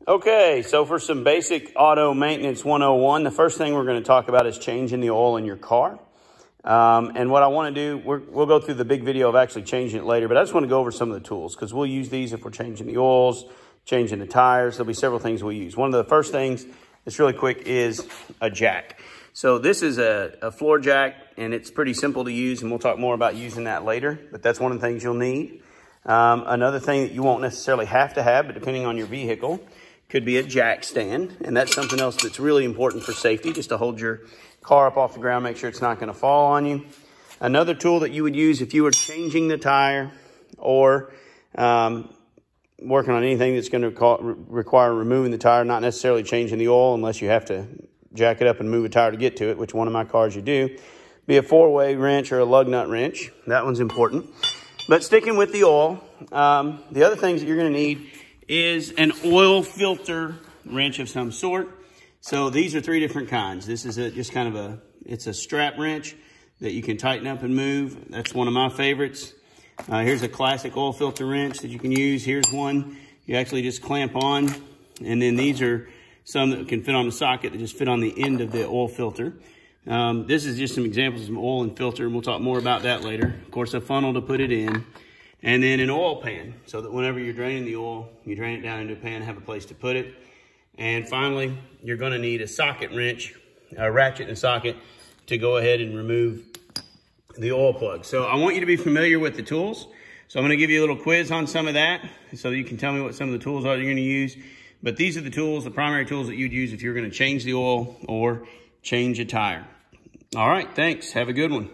Okay, so for some basic auto maintenance 101, the first thing we're going to talk about is changing the oil in your car. And what I want to do, we'll go through the big video of actually changing it later, but I just want to go over some of the tools because we'll use these if we're changing the oils, changing the tires. There'll be several things we'll use. One of the first things that's really quick is a jack. So this is a floor jack, and it's pretty simple to use, and we'll talk more about using that later, but that's one of the things you'll need. Another thing that you won't necessarily have to have, but depending on your vehicle, could be a jack stand, and that's something else that's really important for safety, just to hold your car up off the ground, make sure it's not going to fall on you. Another tool that you would use if you were changing the tire or working on anything that's going to require removing the tire, not necessarily changing the oil unless you have to jack it up and move a tire to get to it, which one of my cars you do, be a 4-way wrench or a lug nut wrench. That one's important. But sticking with the oil, the other things that you're going to need is an oil filter wrench of some sort. So these are 3 different kinds. This is it's a strap wrench that you can tighten up and move. That's one of my favorites. Here's a classic oil filter wrench that you can use. Here's one you actually just clamp on. And then these are some that can fit on the socket that just fit on the end of the oil filter. This is just some examples of some oil and filter, and we'll talk more about that later. Of course, a funnel to put it in. And then an oil pan, so that whenever you're draining the oil, you drain it down into a pan, have a place to put it. And finally, you're going to need a socket wrench, a ratchet and a socket to go ahead and remove the oil plug. So I want you to be familiar with the tools. So I'm going to give you a little quiz on some of that so that you can tell me what some of the tools are you're going to use. But these are the tools, the primary tools that you'd use if you're going to change the oil or change a tire. All right, thanks. Have a good one.